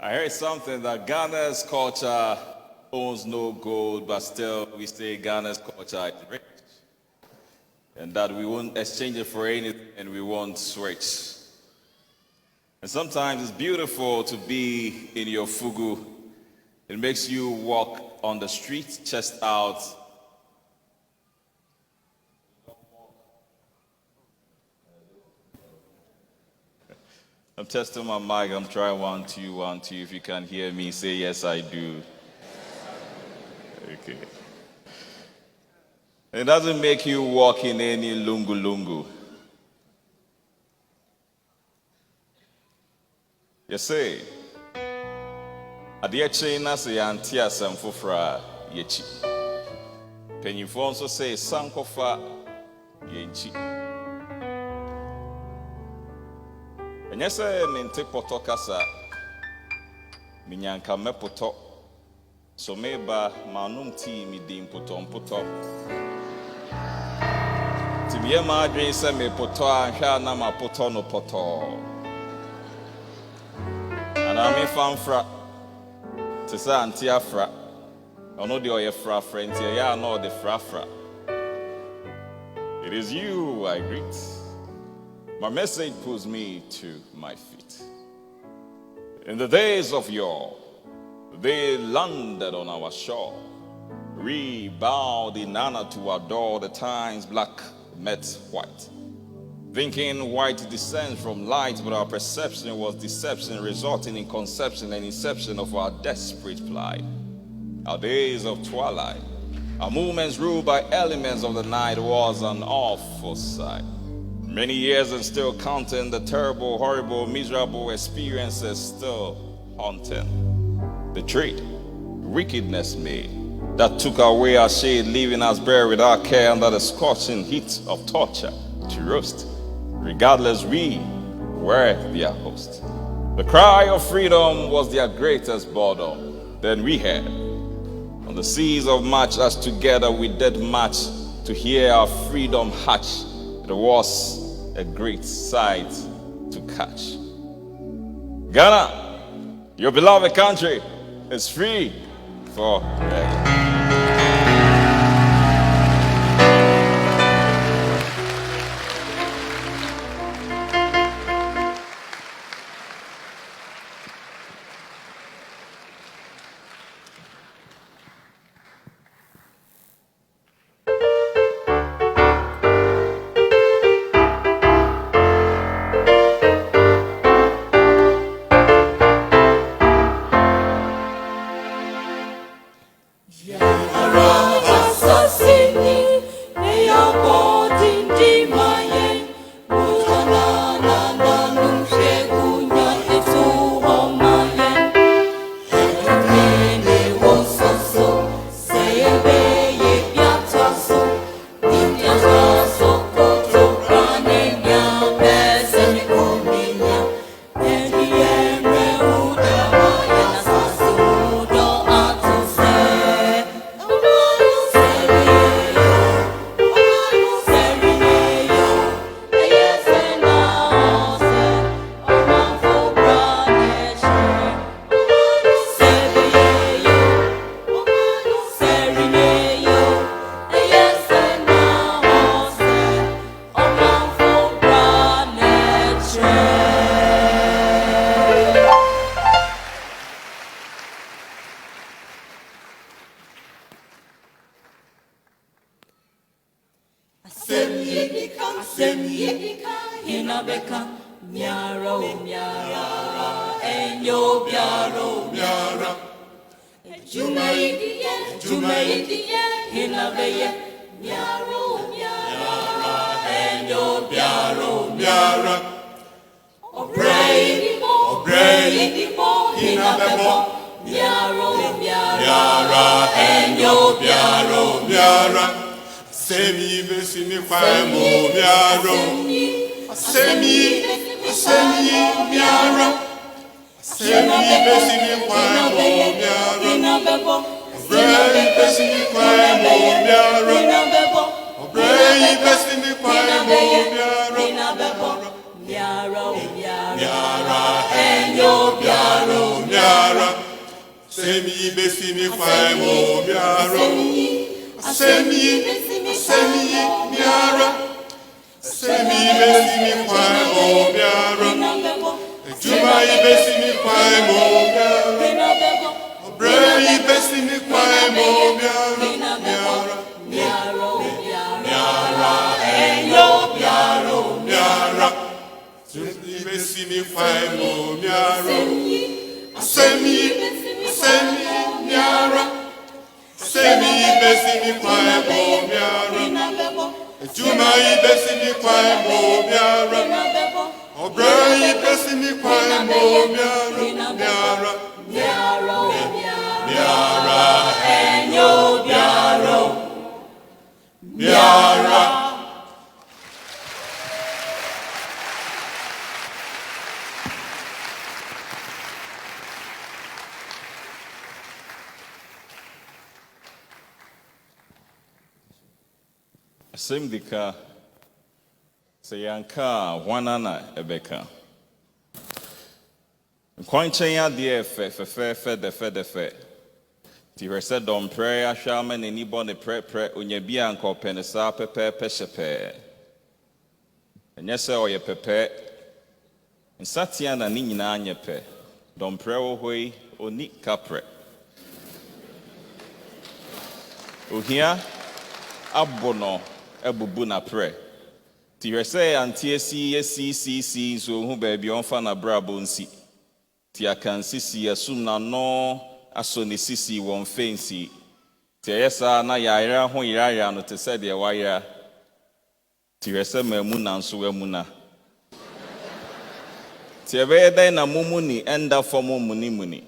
I heard something that Ghana's culture owns no gold, but still we say Ghana's culture is rich. And that we won't exchange it for anything and we won't switch. And sometimes it's beautiful to be in your fugu. It makes you walk on the street, chest out. I'm testing my mic. I'm trying 1, 2, 1, 2. If you can hear me, say yes, I do. Okay. It doesn't make you walk in any lungu. You see, at the China say anti Asem fofra yechi. Penyifo also say sankofa yenchi. Enye se mente poto kasa minyanka mepoto. So meba manum ti mi dim poto. Tibiye ma adwen se me poto anhwa na ma poto no poto. And I mean fanfra to say anti-afra. I know the oye fra friend here. Yeah, I know the fra. It is you I greet. My message pulls me to my feet. In the days of yore, they landed on our shore. We bowed in honor to adore the times black met white. Thinking white descends from light, but our perception was deception, resulting in conception and inception of our desperate plight. Our days of twilight, our movements ruled by elements of the night was an awful sight. Many years and still counting the terrible, horrible, miserable experiences still haunting. The trade, wickedness made, that took away our shade, leaving us bare without care under the scorching heat of torture to roast. Regardless, we were their host. The cry of freedom was their greatest boredom. Then we had, on the seas of March, us together we did march to hear our freedom hatch. It was a great sight to catch. Ghana, your beloved country, is free forever. Nyara, enyo, biaro, nyara. Asemi besi mi kwa mo miaro. Asemi miara. Asemi besi mi kwa mo miaro. Ejuma besi mi kwa mo miaro. Obrai besi mi kwa mo miaro. Miara. Enyo miara. Asemi besi mi kwa mo miaro. Asemi miara. Asemi besi mi kwa mo miaro. Ejuma besi mi kwa mo miaro. Obrai besi mi kwa mo miaro. Miara. Enyo miara. Asem dika se yanka wanana ebeka. Nkwanchen ya de fe. Ti rese dom prayer shaman ni bo ne pre onya bia nka openesa pepe shepe. Enye se oye pepe. Nsatia na ni nyina anyepe. Dom prayer wo hoi oni kapre. Ohia abono ebubu na pre. Ti rese antie CCC so hu ba bi onfa na brabo nsi. Ti akansi si asum na no aso ne sisi won fensi. Ti yesa na yaira ho yira no te se de waya. Ti rese mamu na nso wamuna. Ti ebe den na mumuni enda fomo muni.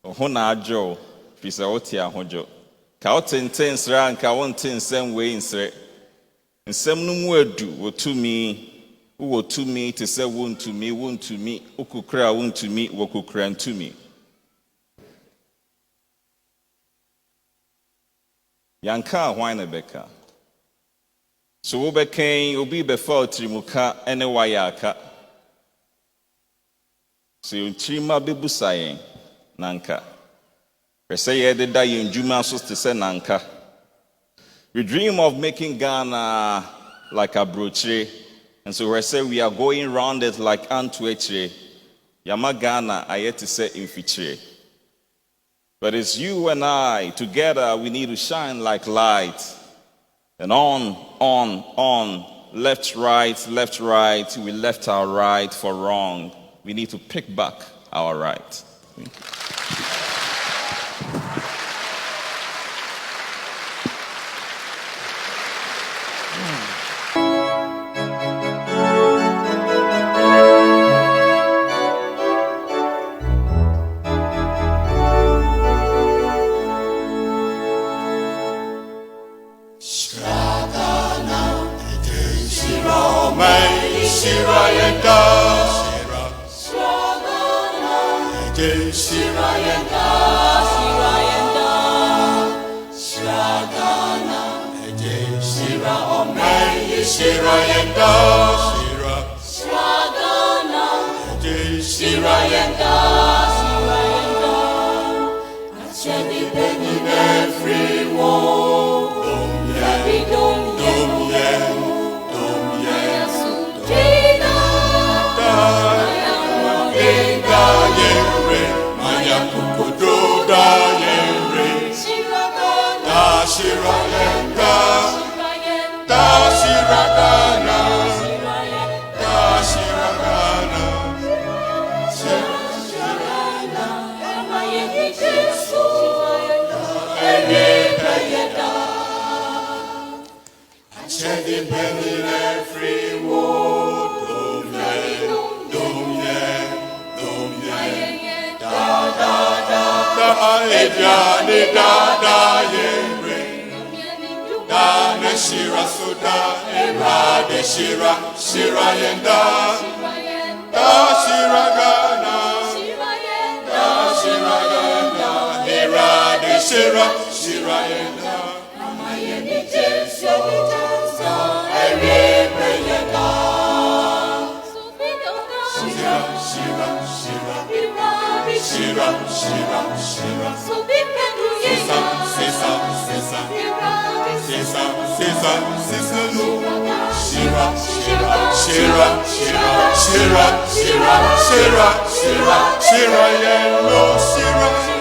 Ho na ajo fi se oti ahojo. Ka otenten sra nka wonten nsem we nsre. Nsem no mu adu wotumi te se wontumi ukukra wontumi wokukra ntumi. Yanka hwan na beka. So wo beken obi befa otrimuka ene wayaka. So yontrima bebusayen nanka. Say yededa yenjuma so te se nanka. We dream of making Ghana like a broochie. And so we say we are going round it like Antwerp. Yama Ghana ayet to say infitre. But it's you and I together we need to shine like light. And on, left, right, we left our right for wrong. We need to pick back our right. Thank you. Shira Shira, Shira, Shira. Sisa, Sisa, Sisa. Sisa, Sisa, Sisa, no. Shira, Shira, Shira, Shira, Shira, Shira, Shira, Shira, Shira, yellow, Shira.